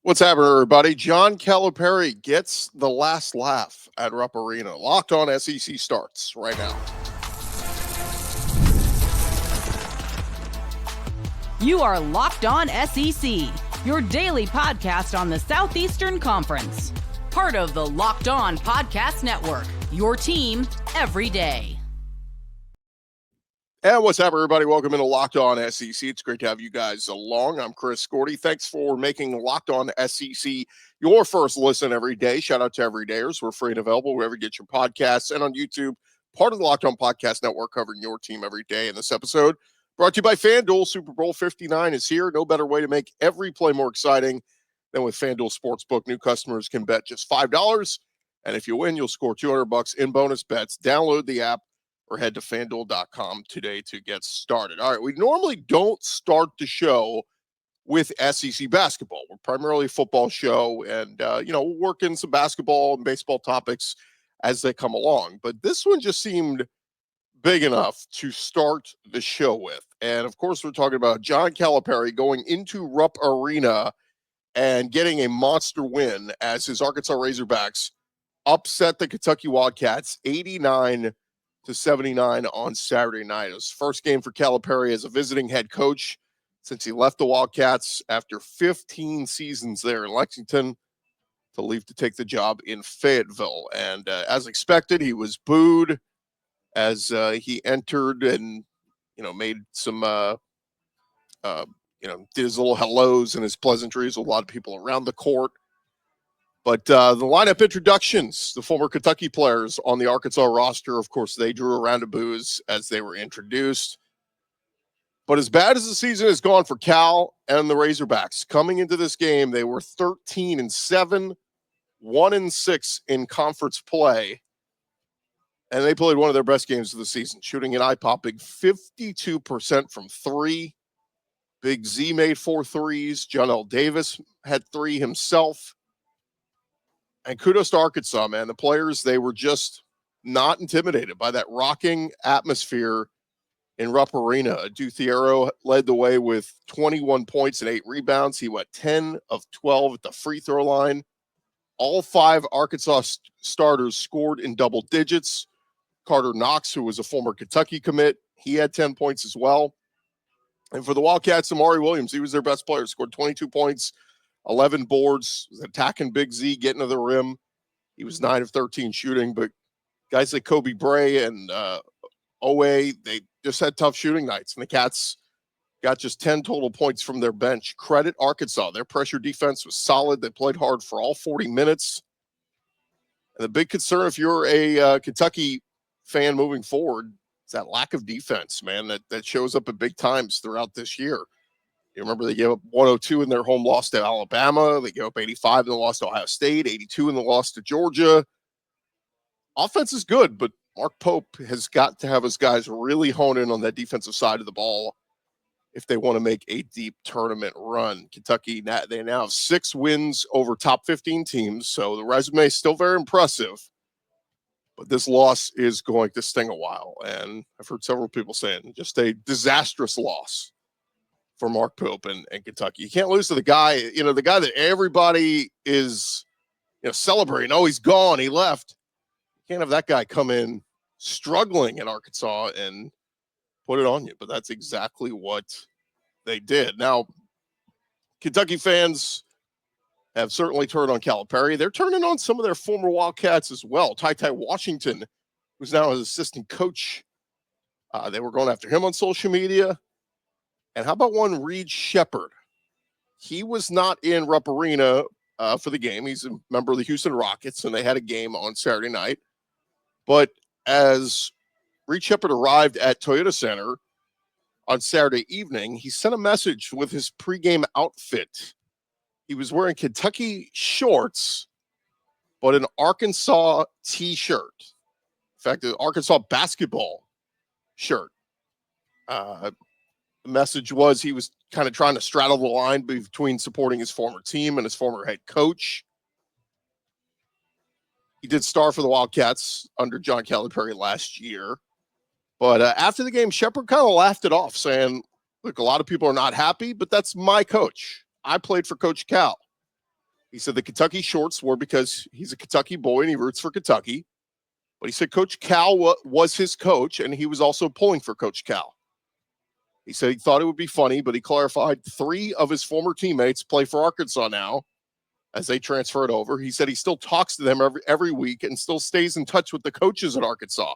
What's happening, everybody? John Calipari gets the last laugh at Rupp Arena. Locked on SEC starts right now. You are Locked On SEC, your daily podcast on the Southeastern Conference. Part of the Locked On Podcast Network, your team every day. And what's up, everybody? Welcome into Locked On SEC. It's great to have you guys along. I'm Chris Scordy. Thanks for making Locked On SEC your first listen every day. Shout out to everydayers. We're free and available wherever you get your podcasts and on YouTube. Part of the Locked On Podcast Network, covering your team every day. In this episode, brought to you by FanDuel. Super Bowl 59 is here. No better way to make every play more exciting than with FanDuel Sportsbook. New customers can bet just $5. And if you win, you'll score $200 in bonus bets. Download the app or head to FanDuel.com today to get started. All right, we normally don't start the show with SEC basketball. We're primarily a football show, and, we'll work in some basketball and baseball topics as they come along. But this one just seemed big enough to start the show with. And, of course, we're talking about John Calipari going into Rupp Arena and getting a monster win as his Arkansas Razorbacks upset the Kentucky Wildcats 89-79 on Saturday night. It was the first game for Calipari as a visiting head coach since he left the Wildcats after 15 seasons there in Lexington to leave to take the job in Fayetteville. And as expected, he was booed as he entered and, made some, did his little hellos and his pleasantries with a lot of people around the court. But the lineup introductions, the former Kentucky players on the Arkansas roster, of course, they drew a round of boos as they were introduced. But as bad as the season has gone for Cal and the Razorbacks, coming into this game, they were 13-7, 1-6 in conference play. And they played one of their best games of the season, shooting an eye-popping 52% from three. Big Z made 4 threes. John L. Davis had 3 himself. And kudos to Arkansas, man. The players, they were just not intimidated by that rocking atmosphere in Rupp Arena. Duthiero led the way with 21 points and 8 rebounds. He went 10 of 12 at the free throw line. All 5 Arkansas starters scored in double digits. Carter Knox, who was a former Kentucky commit, he had 10 points as well. And for the Wildcats, Amari Williams, he was their best player, scored 22 points. 11 boards, was attacking Big Z, getting to the rim. He was 9 of 13 shooting, but guys like Kobe Bray and Owe, they just had tough shooting nights, and the Cats got just 10 total points from their bench. Credit Arkansas. Their pressure defense was solid. They played hard for all 40 minutes. And the big concern, if you're a Kentucky fan moving forward, is that lack of defense, man, that shows up at big times throughout this year. You remember they gave up 102 in their home loss to Alabama. They gave up 85 in the loss to Ohio State, 82 in the loss to Georgia. Offense is good, but Mark Pope has got to have his guys really hone in on that defensive side of the ball if they want to make a deep tournament run. Kentucky, they now have 6 wins over top 15 teams, so the resume is still very impressive. But this loss is going to sting a while, and I've heard several people saying just a disastrous loss for Mark Pope and Kentucky. You can't lose to the guy, the guy that everybody is, celebrating. Oh, he's gone. He left. You can't have that guy come in struggling in Arkansas and put it on you. But that's exactly what they did. Now, Kentucky fans have certainly turned on Calipari. They're turning on some of their former Wildcats as well. Ty Washington, who's now his assistant coach, they were going after him on social media. And how about one Reed Sheppard? He was not in Rupp Arena for the game. He's a member of the Houston Rockets, and they had a game on Saturday night. But as Reed Sheppard arrived at Toyota Center on Saturday evening, he sent a message with his pregame outfit. He was wearing Kentucky shorts, but an Arkansas T-shirt. In fact, an Arkansas basketball shirt. The message was he was kind of trying to straddle the line between supporting his former team and his former head coach. He did star for the Wildcats under John Calipari last year. But after the game, Sheppard kind of laughed it off, saying, look, a lot of people are not happy, but that's my coach. I played for Coach Cal. He said the Kentucky shorts were because he's a Kentucky boy and he roots for Kentucky. But he said Coach Cal was his coach, and he was also pulling for Coach Cal. He said he thought it would be funny, but he clarified 3 of his former teammates play for Arkansas now as they transferred over. He said he still talks to them every week and still stays in touch with the coaches at Arkansas.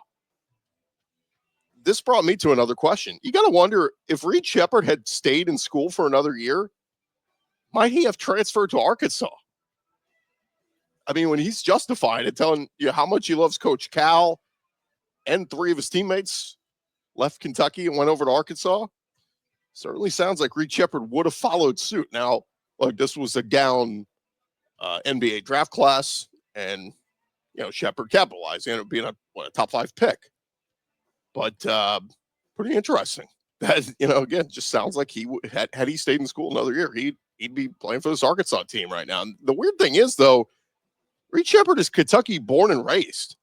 This brought me to another question. You got to wonder, if Reed Sheppard had stayed in school for another year, might he have transferred to Arkansas? I mean, when he's justified it, telling you how much he loves Coach Cal, and 3 of his teammates left Kentucky and went over to Arkansas, certainly sounds like Reed Sheppard would have followed suit. Now, look, this was a down NBA draft class, and Sheppard capitalized. He ended up being a top 5 pick. But pretty interesting. That again, just sounds like he had he stayed in school another year, he'd be playing for this Arkansas team right now. And the weird thing is, though, Reed Sheppard is Kentucky born and raised.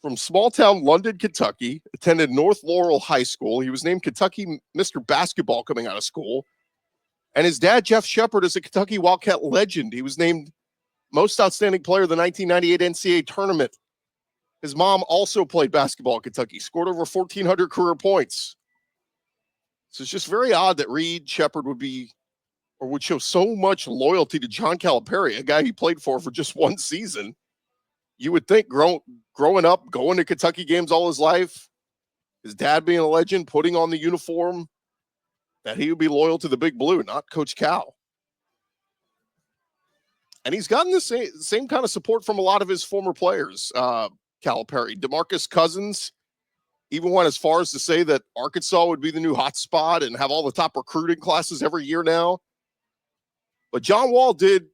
From small town London, Kentucky, attended North Laurel High School. He was named Kentucky Mr. Basketball coming out of school. And his dad, Jeff Sheppard, is a Kentucky Wildcat legend. He was named Most Outstanding Player of the 1998 NCAA Tournament. His mom also played basketball at Kentucky, scored over 1,400 career points. So it's just very odd that Reed Sheppard would show so much loyalty to John Calipari, a guy he played for just one season. You would think growing up, going to Kentucky games all his life, his dad being a legend, putting on the uniform, that he would be loyal to the Big Blue, not Coach Cal. And he's gotten the same kind of support from a lot of his former players, Calipari. DeMarcus Cousins even went as far as to say that Arkansas would be the new hotspot and have all the top recruiting classes every year now. But John Wall did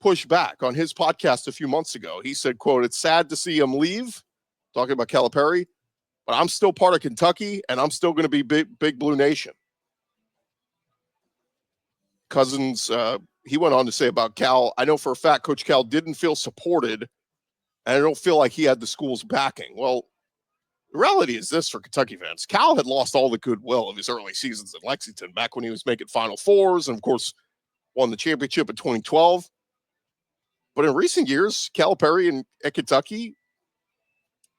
push back on his podcast a few months ago. He said, quote, "It's sad to see him leave," talking about Calipari, "but I'm still part of Kentucky, and I'm still going to be big Blue Nation." Cousins, he went on to say about Cal, "I know for a fact Coach Cal didn't feel supported, and I don't feel like he had the school's backing." Well, the reality is this for Kentucky fans. Cal had lost all the goodwill of his early seasons at Lexington back when he was making Final Fours and, of course, won the championship in 2012. But in recent years, Calipari at Kentucky,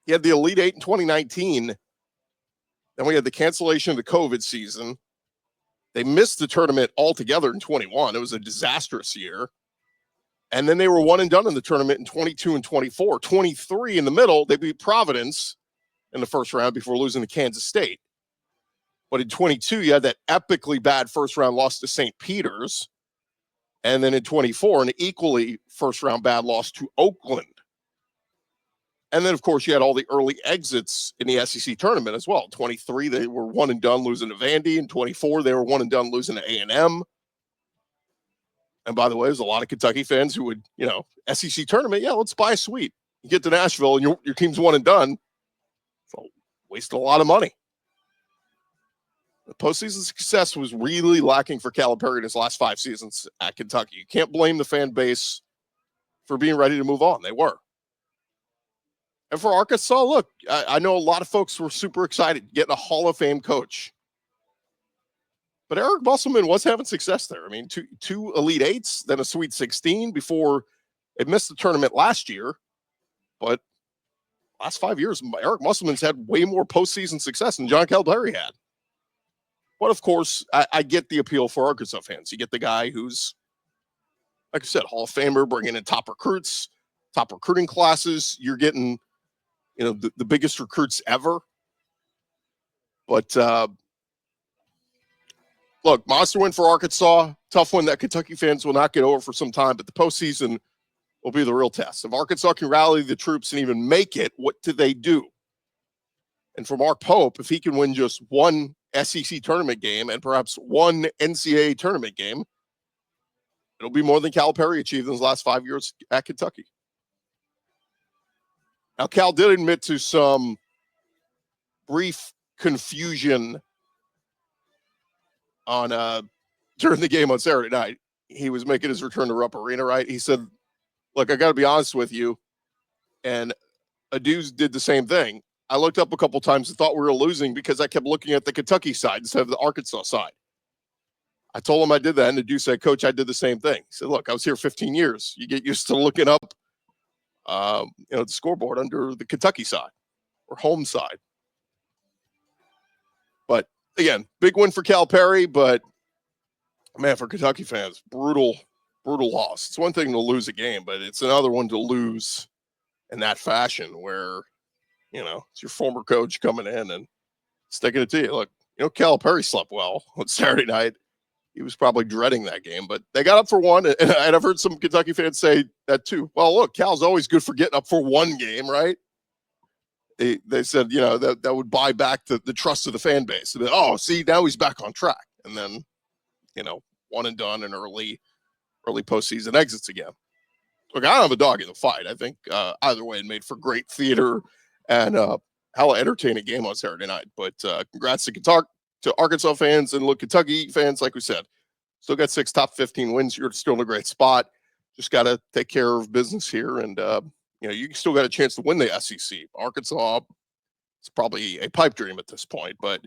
he had the Elite Eight in 2019. Then we had the cancellation of the COVID season. They missed the tournament altogether in 21. It was a disastrous year. And then they were one and done in the tournament in 22 and 24. 23 in the middle, they beat Providence in the first round before losing to Kansas State. But in 22, you had that epically bad first round loss to St. Peter's. And then in 24, an equally first-round bad loss to Oakland. And then, of course, you had all the early exits in the SEC tournament as well. 23, they were one and done losing to Vandy. In 24, they were one and done losing to A&M. And by the way, there's a lot of Kentucky fans who would, SEC tournament, yeah, let's buy a suite. You get to Nashville and your team's one and done. So wasted a lot of money. The postseason success was really lacking for Calipari in his last 5 seasons at Kentucky. You can't blame the fan base for being ready to move on. They were. And for Arkansas, look, I know a lot of folks were super excited getting a Hall of Fame coach. But Eric Musselman was having success there. I mean, two Elite Eights, then a Sweet 16 before it missed the tournament last year. But last 5 years, Eric Musselman's had way more postseason success than John Calipari had. But, of course, I get the appeal for Arkansas fans. You get the guy who's, like I said, Hall of Famer, bringing in top recruits, top recruiting classes. You're getting, the biggest recruits ever. But, look, monster win for Arkansas. Tough one that Kentucky fans will not get over for some time. But the postseason will be the real test. If Arkansas can rally the troops and even make it, what do they do? And for Mark Pope, if he can win just one SEC tournament game and perhaps one NCAA tournament game, it'll be more than Calipari achieved in his last 5 years at Kentucky. Now, Cal did admit to some brief confusion on during the game on Saturday night. He was making his return to Rupp Arena, right? He said, "Look, I got to be honest with you," and Aduz did the same thing. "I looked up a couple times and thought we were losing because I kept looking at the Kentucky side instead of the Arkansas side. I told him I did that, and the dude said, Coach, I did the same thing. He said, look, I was here 15 years. You get used to looking up, the scoreboard under the Kentucky side or home side. But again, big win for Calipari, but man, for Kentucky fans, brutal loss. It's one thing to lose a game, but it's another one to lose in that fashion where, it's your former coach coming in and sticking it to you. Look, Calipari slept well on Saturday night. He was probably dreading that game, but they got up for one. And I've heard some Kentucky fans say that too. Well, look, Cal's always good for getting up for one game, right? They said, that would buy back the trust of the fan base. And then, oh, see, now he's back on track. And then, one and done and early postseason exits again. Look, I don't have a dog in the fight. I think either way it made for great theater and hella entertaining game on Saturday night. But congrats to Arkansas fans, and look, Kentucky fans, like we said, still got 6 top 15 wins. You're still in a great spot. Just got to take care of business here, and you still got a chance to win the SEC. Arkansas, it's probably a pipe dream at this point, but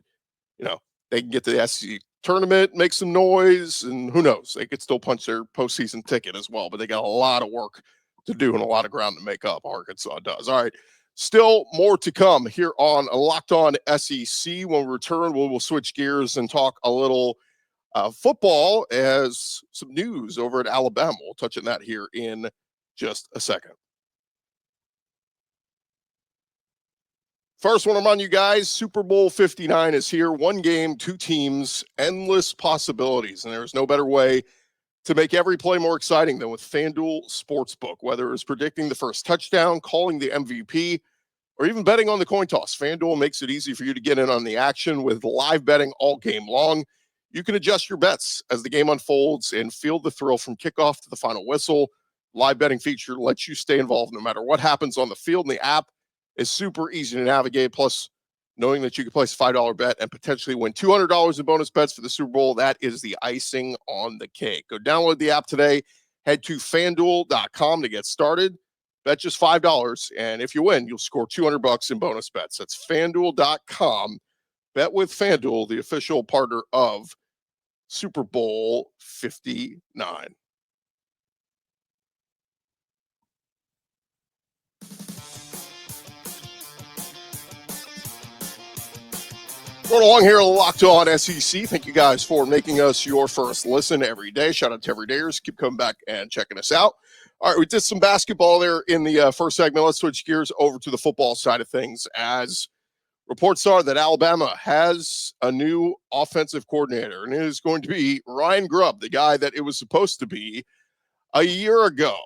they can get to the SEC tournament, make some noise, and who knows, they could still punch their postseason ticket as well. But they got a lot of work to do and a lot of ground to make up. Arkansas does. All right. Still more to come here on Locked On SEC. When we return, we'll switch gears and talk a little football as some news over at Alabama. We'll touch on that here in just a second. First, want to remind you guys, Super Bowl 59 is here. One game, 2 teams, endless possibilities. And there's no better way to make every play more exciting than with FanDuel Sportsbook. Whether it's predicting the first touchdown, calling the MVP, or even betting on the coin toss, FanDuel makes it easy for you to get in on the action with live betting all game long. You can adjust your bets as the game unfolds and feel the thrill from kickoff to the final whistle. Live betting feature lets you stay involved no matter what happens on the field, and the app is super easy to navigate. Plus, knowing that you can place a $5 bet and potentially win $200 in bonus bets for the Super Bowl, that is the icing on the cake. Go download the app today. Head to FanDuel.com to get started. Bet just $5, and if you win, you'll score $200 in bonus bets. That's FanDuel.com. Bet with FanDuel, the official partner of Super Bowl 59. Going along here, Locked On SEC. Thank you guys for making us your first listen every day. Shout out to everydayers. Keep coming back and checking us out. All right, we did some basketball there in the first segment. Let's switch gears over to the football side of things, as reports are that Alabama has a new offensive coordinator, and it is going to be Ryan Grubb, the guy that it was supposed to be a year ago.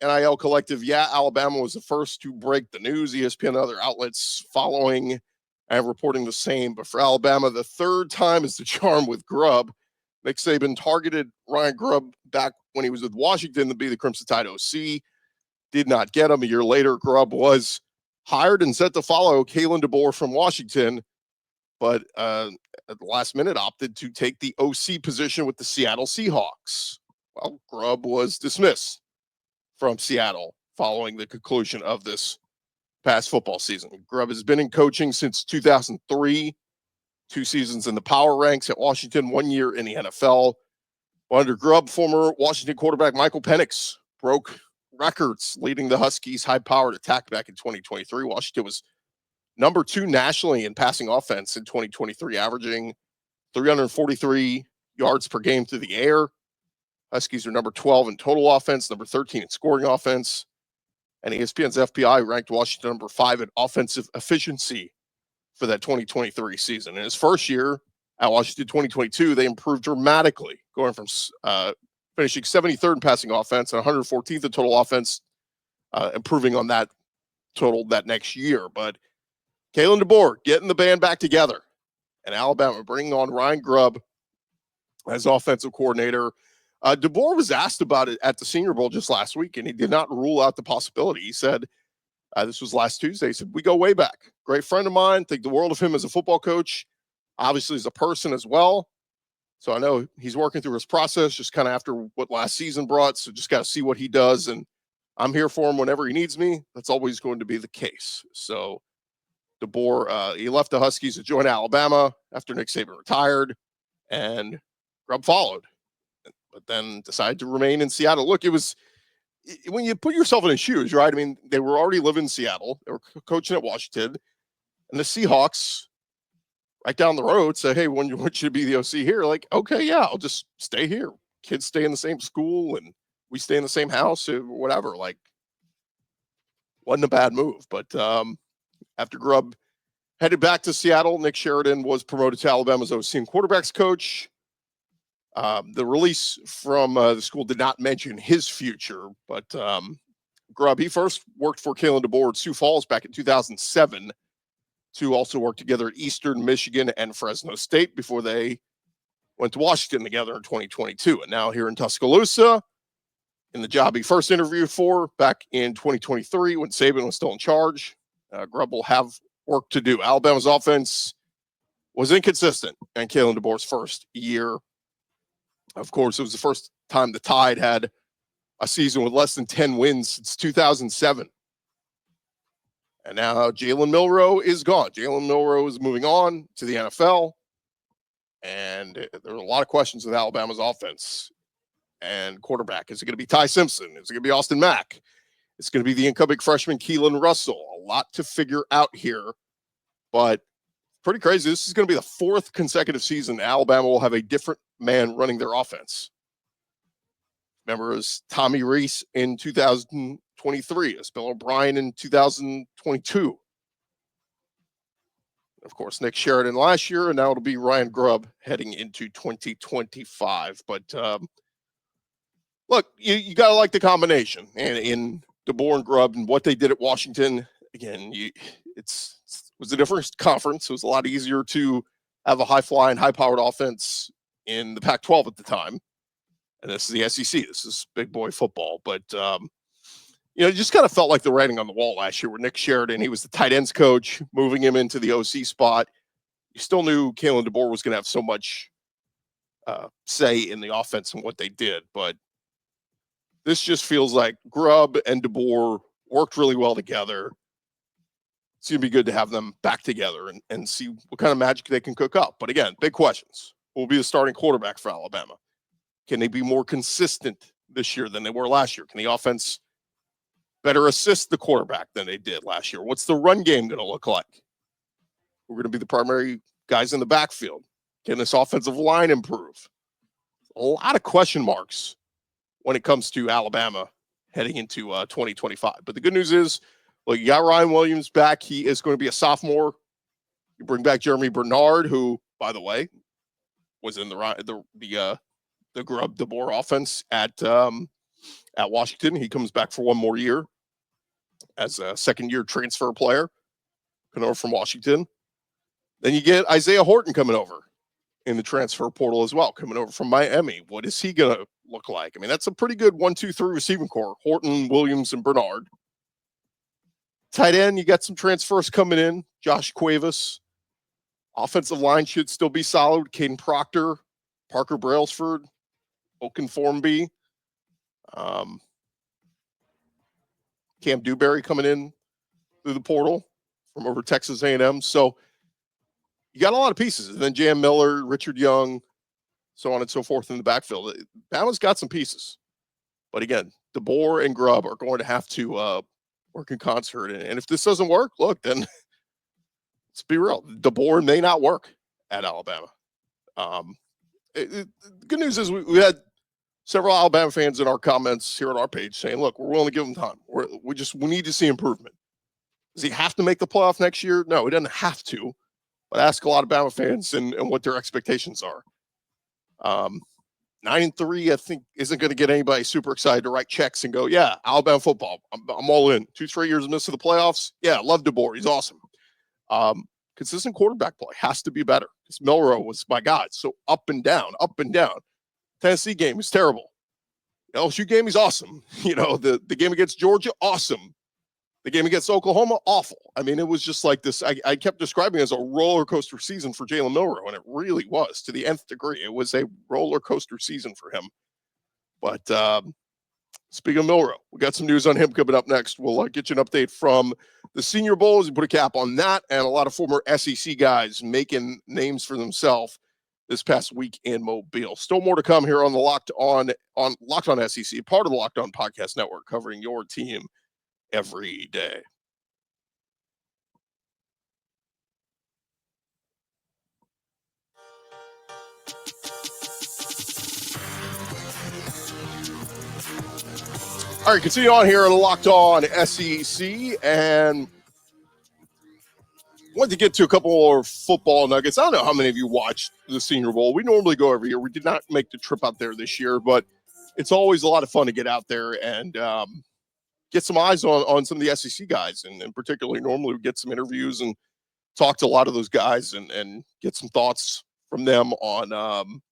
NIL Collective, Alabama was the first to break the news. ESPN and other outlets following and reporting the same. But for Alabama, the third time is the charm with Grubb. Nick Saban targeted Ryan Grubb back when he was with Washington to be the Crimson Tide OC. Did not get him. A year later, Grubb was hired and set to follow Kalen DeBoer from Washington, but at the last minute opted to take the OC position with the Seattle Seahawks. Well, Grubb was dismissed from Seattle following the conclusion of this past football season. Grubb has been in coaching since 2003, 2 seasons in the power ranks at Washington, 1 year in the NFL. Under Grubb, former Washington quarterback Michael Penix broke records leading the Huskies' high-powered attack back in 2023. Washington was number 2 nationally in passing offense in 2023, averaging 343 yards per game through the air. Huskies are number 12 in total offense, number 13 in scoring offense. And ESPN's FPI ranked Washington number 5 in offensive efficiency for that 2023 season. In his first year at Washington 2022, they improved dramatically, going from finishing 73rd in passing offense and 114th in total offense, improving on that total that next year. But Kalen DeBoer getting the band back together, and Alabama bringing on Ryan Grubb as offensive coordinator. DeBoer was asked about it at the Senior Bowl just last week, and he did not rule out the possibility. He said, this was last Tuesday, he said, we go way back. Great friend of mine, think the world of him as a football coach, obviously as a person as well. So I know he's working through his process just kind of after what last season brought. So just got to see what he does. And I'm here for him whenever he needs me. That's always going to be the case. So DeBoer, he left the Huskies to join Alabama after Nick Saban retired. And Grubb followed, but then decided to remain in Seattle. Look, when you put yourself in his shoes, right? I mean, they were already living in Seattle. They were coaching at Washington. And the Seahawks, right down the road, say, hey, when you want you to be the OC here, like, okay, yeah, I'll just stay here. Kids stay in the same school and we stay in the same house or whatever. Like, wasn't a bad move. But after Grubb headed back to Seattle, Nick Sheridan was promoted to Alabama's OC and quarterbacks coach. The release from the school did not mention his future, but Grubb, he first worked for Kalen DeBoer at Sioux Falls back in 2007. Two also worked together at Eastern Michigan and Fresno State before they went to Washington together in 2022. And now here in Tuscaloosa, in the job he first interviewed for back in 2023 when Saban was still in charge, Grubb will have work to do. Alabama's offense was inconsistent in Kalen DeBoer's first year. Of course, it was the first time the Tide had a season with less than 10 wins since 2007. And now Jalen Milroe is gone. Jalen Milroe is moving on to the NFL. And there are a lot of questions with Alabama's offense and quarterback. Is it going to be Ty Simpson? Is it going to be Austin Mack? It's going to be the incoming freshman Keelon Russell. A lot to figure out here. But pretty crazy. This is going to be the fourth consecutive season Alabama will have a different man running their offense. Remember, it was Tommy Reese in 2023. It was Bill O'Brien in 2022. Of course, Nick Sheridan last year, and now it'll be Ryan Grubb heading into 2025. But look, you got to like the combination. And in DeBoer and Grubb and what they did at Washington, again, it was a different conference. It was a lot easier to have a high-flying, high-powered offense in the Pac-12 at the time. And this is the SEC. This is big boy football. But, it just kind of felt like the writing on the wall last year with Nick Sheridan. He was the tight ends coach, moving him into the OC spot. You still knew Kalen DeBoer was going to have so much say in the offense and what they did. But this just feels like Grubb and DeBoer worked really well together. It's going to be good to have them back together and see what kind of magic they can cook up. But again, big questions. Who will be the starting quarterback for Alabama? Can they be more consistent this year than they were last year? Can the offense better assist the quarterback than they did last year? What's the run game going to look like? We're going to be the primary guys in the backfield. Can this offensive line improve? A lot of question marks when it comes to Alabama heading into 2025. But the good news is, you got Ryan Williams back. He is going to be a sophomore. You bring back Jeremy Bernard, who, by the way, was in the Grubb DeBoer offense at Washington. He comes back for one more year as a second-year transfer player coming over from Washington. Then you get Isaiah Horton coming over in the transfer portal as well, coming over from Miami. What is he going to look like? I mean, that's a pretty good 1-2-3 receiving core. Horton, Williams, and Bernard. Tight end, you got some transfers coming in. Josh Cuevas. Offensive line should still be solid. Caden Proctor, Parker Brailsford, Okenformby, Cam Dewberry coming in through the portal from over Texas A&M. So you got a lot of pieces. And then Jam Miller, Richard Young, so on and so forth in the backfield. Bama's got some pieces. But again, DeBoer and Grubb are going to have to work in concert. And if this doesn't work, look, then let's be real. DeBoer may not work at Alabama. The good news is we had several Alabama fans in our comments here on our page saying, look, we're willing to give him time. We need to see improvement. Does he have to make the playoff next year? No, he doesn't have to. But ask a lot of Bama fans and what their expectations are. 9-3, I think, isn't going to get anybody super excited to write checks and go, yeah, Alabama football. I'm all in. 2 straight years of missing the playoffs. Yeah, love DeBoer. He's awesome. Consistent quarterback play has to be better. Because Milroe was, my God, so up and down, up and down. Tennessee game is terrible. LSU game is awesome. The game against Georgia, awesome. The game against Oklahoma, awful. I mean, it was just like this. I kept describing it as a roller coaster season for Jalen Milroe, and it really was to the nth degree. It was a roller coaster season for him. But speaking of Milroe, we got some news on him coming up next. We'll get you an update from the Senior Bowl as we put a cap on that, and a lot of former SEC guys making names for themselves this past week in Mobile. Still more to come here on the Locked On SEC, part of the Locked On Podcast Network, covering your team every day. All right, continue on here on the Locked On SEC, and wanted to get to a couple more football nuggets. I don't know how many of you watched the Senior Bowl. We normally go every year. We did not make the trip out there this year, but it's always a lot of fun to get out there and get some eyes on some of the SEC guys. And particularly, normally we get some interviews and talk to a lot of those guys and get some thoughts from them on,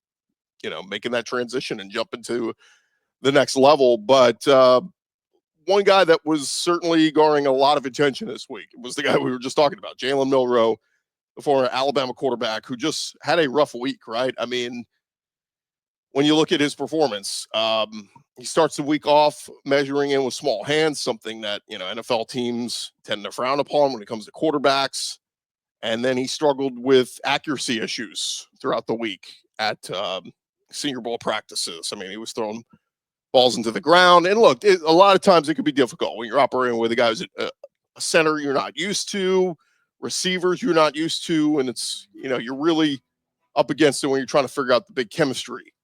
making that transition and jumping to the next level. But one guy that was certainly garnering a lot of attention this week was the guy we were just talking about, Jalen Milroe, the former Alabama quarterback, who just had a rough week, right? I mean, when you look at his performance, he starts the week off measuring in with small hands, something that, NFL teams tend to frown upon when it comes to quarterbacks. And then he struggled with accuracy issues throughout the week at Senior Bowl practices. I mean, he was throwing balls into the ground. And look, a lot of times it can be difficult when you're operating with a guy who's a center you're not used to, receivers you're not used to, and it's, you're really up against it when you're trying to figure out the big chemistry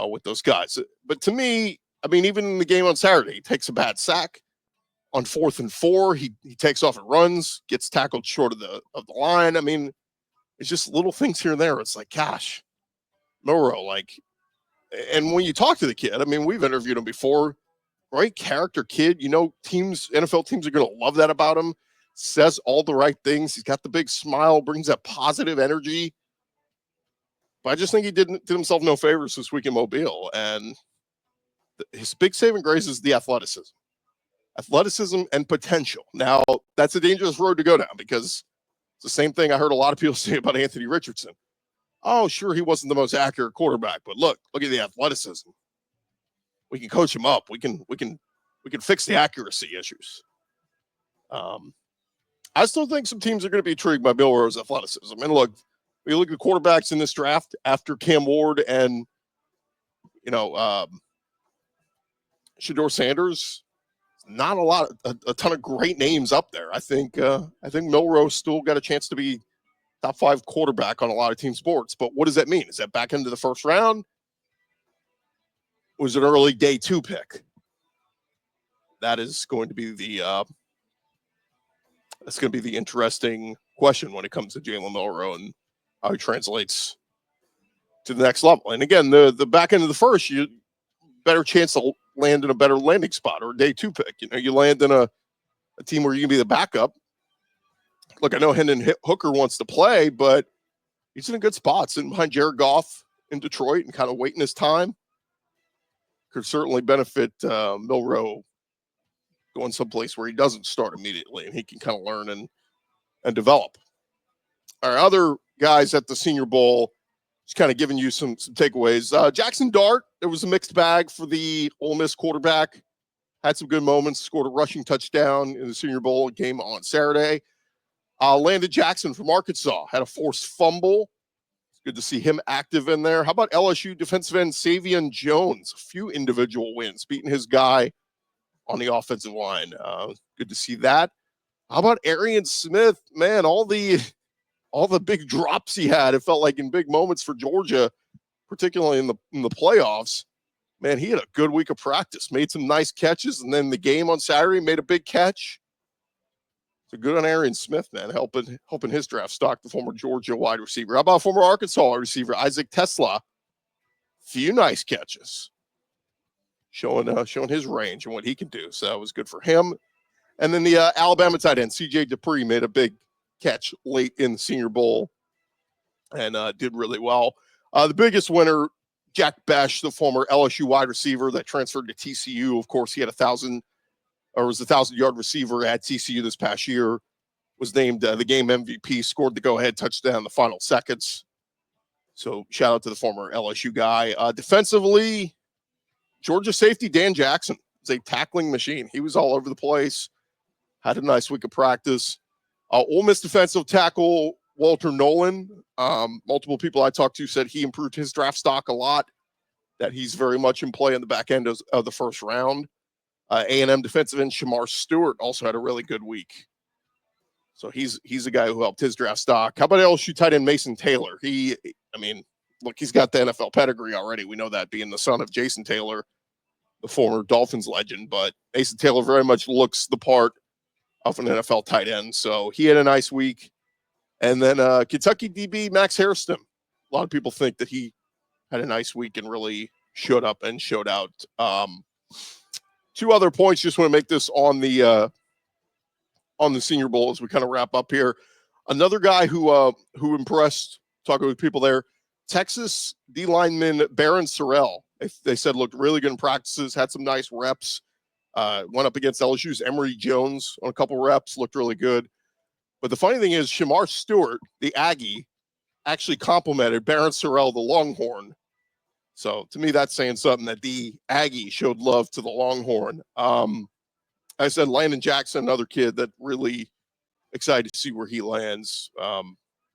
with those guys. But to me, I mean, even in the game on Saturday, he takes a bad sack on 4th and 4. He takes off and runs, gets tackled short of the line. I mean, it's just little things here and there. It's like, gosh, Milroe, and when you talk to the kid, I mean, we've interviewed him before, right? Character kid, NFL teams are going to love that about him. Says all the right things. He's got the big smile, brings that positive energy. But I just think he did himself no favors this week in Mobile. And his big saving grace is the athleticism and potential. Now, that's a dangerous road to go down because it's the same thing I heard a lot of people say about Anthony Richardson. Oh, sure, he wasn't the most accurate quarterback, but look at the athleticism. We can coach him up. We can fix the accuracy issues. I still think some teams are going to be intrigued by Milroe's athleticism. And look, when you look at the quarterbacks in this draft after Cam Ward and Shedeur Sanders, not a ton of great names up there. I think Milroe still got a chance to be top 5 quarterback on a lot of team sports. But what does that mean? Is that back into the first round? Was it an early day 2 pick? That is going to be the interesting question when it comes to Jalen Milroe and how he translates to the next level. And again, the back end of the first, you better chance to land in a better landing spot or a day 2 pick. You land in a team where you can be the backup. Look, I know Hendon Hooker wants to play, but he's in a good spot, sitting behind Jared Goff in Detroit and kind of waiting his time. Could certainly benefit Milroe going someplace where he doesn't start immediately and he can kind of learn and develop. Our other guys at the Senior Bowl, just kind of giving you some takeaways. Jackson Dart, there was a mixed bag for the Ole Miss quarterback. Had some good moments, scored a rushing touchdown in the Senior Bowl game on Saturday. Landon Jackson from Arkansas had a forced fumble. It's good to see him active in there. How about LSU defensive end Savion Jones? A few individual wins, beating his guy on the offensive line. Good to see that. How about Arian Smith? Man, all the big drops he had, it felt like in big moments for Georgia, particularly in the playoffs. Man, he had a good week of practice, made some nice catches, and then the game on Saturday made a big catch. So good on Arian Smith, man, helping his draft stock, the former Georgia wide receiver. How about former Arkansas wide receiver Isaac Tesla? Few nice catches, showing his range and what he can do. So that was good for him. And then the Alabama tight end C.J. Dupree made a big catch late in the Senior Bowl and did really well. The biggest winner, Jack Besh, the former LSU wide receiver that transferred to TCU. Of course, he had 1,000-yard receiver at TCU this past year, was named the game MVP, scored the go-ahead touchdown in the final seconds. So shout out to the former LSU guy. Defensively, Georgia safety Dan Jackson is a tackling machine. He was all over the place, had a nice week of practice. Ole Miss defensive tackle Walter Nolan. Multiple people I talked to said he improved his draft stock a lot, that he's very much in play in the back end of the first round. A&M defensive end Shamar Stewart also had a really good week. So he's a guy who helped his draft stock. How about LSU tight end Mason Taylor? He's got the NFL pedigree already. We know that, being the son of Jason Taylor, the former Dolphins legend. But Mason Taylor very much looks the part of an NFL tight end. So he had a nice week. And then Kentucky DB Max Hairston. A lot of people think that he had a nice week and really showed up and showed out. 2 other points. Just want to make this on the Senior Bowl as we kind of wrap up here. Another guy who impressed, talking with people there, Texas D lineman Baron Sorrell. They said looked really good in practices, had some nice reps. Went up against LSU's Emory Jones on a couple reps, looked really good. But the funny thing is, Shamar Stewart, the Aggie, actually complimented Baron Sorrell, the Longhorn. So to me, that's saying something, that the Aggie showed love to the Longhorn. I said Landon Jackson, another kid that really excited to see where he lands.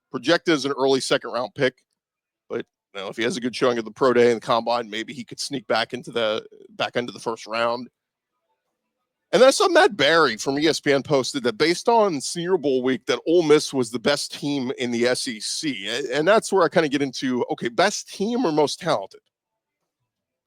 Projected as an early second-round pick, but if he has a good showing at the pro day and the combine, maybe he could sneak back into the back end of the first round. And then I saw Matt Barry from ESPN posted that based on Senior Bowl week, that Ole Miss was the best team in the SEC. And that's where I kind of get into, okay, best team or most talented?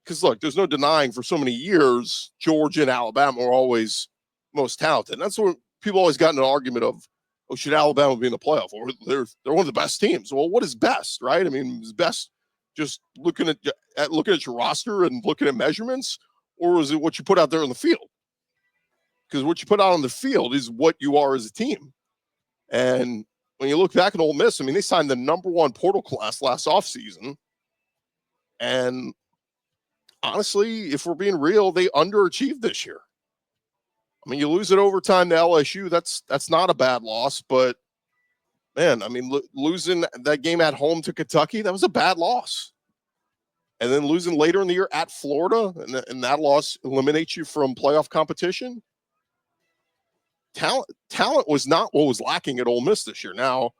Because, look, there's no denying for so many years, Georgia and Alabama were always most talented. And that's what people always got in an argument of, oh, should Alabama be in the playoff? Or they're one of the best teams. Well, what is best, right? I mean, is best just looking at your roster and looking at measurements? Or is it what you put out there on the field? Because what you put out on the field is what you are as a team. And when you look back at Ole Miss, I mean, they signed the #1 portal class last offseason. And honestly, if we're being real, they underachieved this year. I mean, you lose it overtime to LSU. That's not a bad loss. But, man, I mean, losing that game at home to Kentucky, that was a bad loss. And then losing later in the year at Florida, and that loss eliminates you from playoff competition. Talent was not what was lacking at Ole Miss this year. Now,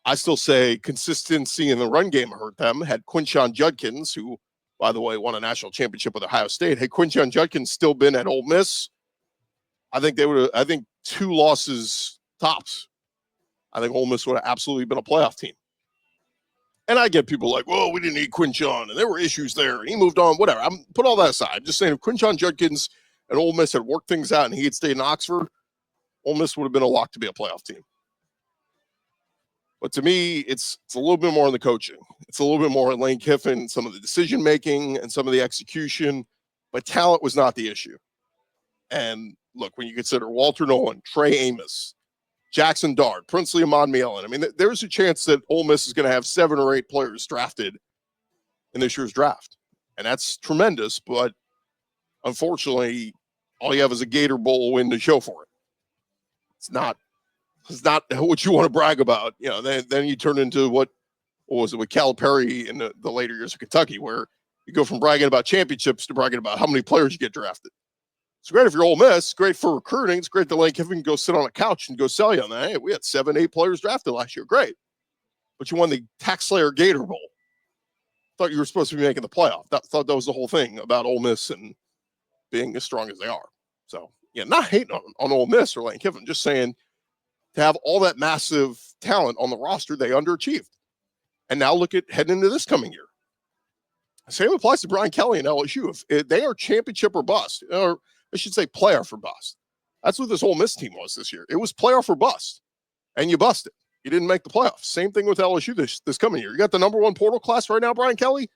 I still say consistency in the run game hurt them. Had Quinshon Judkins, who, by the way, won a national championship with Ohio State. Had Quinshon Judkins still been at Ole Miss, I think 2 losses tops. I think Ole Miss would have absolutely been a playoff team. And I get people like, well, we didn't need Quinshon, and there were issues there, and he moved on, whatever. I'm put all that aside. I'm just saying, if Quinshon Judkins and Ole Miss had worked things out and he had stayed in Oxford, Ole Miss would have been a lock to be a playoff team. But to me, it's a little bit more in the coaching. It's a little bit more in Lane Kiffin, some of the decision-making and some of the execution. But talent was not the issue. And look, when you consider Walter Nolan, Trey Amos, Jackson Dart, Princely Amon-Mielin, I mean, there's a chance that Ole Miss is going to have 7 or 8 players drafted in this year's draft. And that's tremendous, but unfortunately, all you have is a Gator Bowl win to show for it. It's not what you want to brag about. Then you turn into what was it with Calipari in the later years of Kentucky, where you go from bragging about championships to bragging about how many players you get drafted. It's great if you're Ole Miss, great for recruiting. It's great that Lane Kiffin can go sit on a couch and go sell you on that. Hey, we had 7, 8 players drafted last year. Great. But you won the Tax Slayer Gator Bowl. Thought you were supposed to be making the playoff. Thought that was the whole thing about Ole Miss and being as strong as they are. So, yeah, not hating on Ole Miss or Lane Kiffin, just saying to have all that massive talent on the roster, they underachieved. And now look at heading into this coming year. Same applies to Brian Kelly and LSU. If they are championship or bust, or I should say playoff or bust. That's what this Ole Miss team was this year. It was playoff or bust, and you busted. You didn't make the playoffs. Same thing with LSU this coming year. You got the #1 portal class right now, Brian Kelly.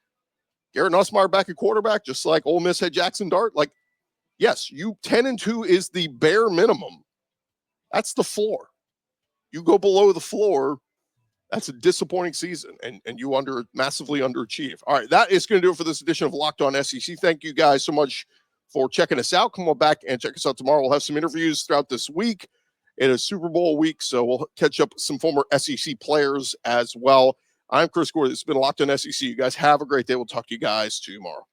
Garrett Nussmeier back at quarterback, just like Ole Miss had Jackson Dart. Like, yes, 10-2 is the bare minimum. That's the floor. You go below the floor, that's a disappointing season, and you massively underachieve. All right, that is going to do it for this edition of Locked On SEC. Thank you guys so much for checking us out. Come on back and check us out tomorrow. We'll have some interviews throughout this week. It is Super Bowl week, so we'll catch up with some former SEC players as well. I'm Chris Gore. This has been Locked On SEC. You guys have a great day. We'll talk to you guys tomorrow.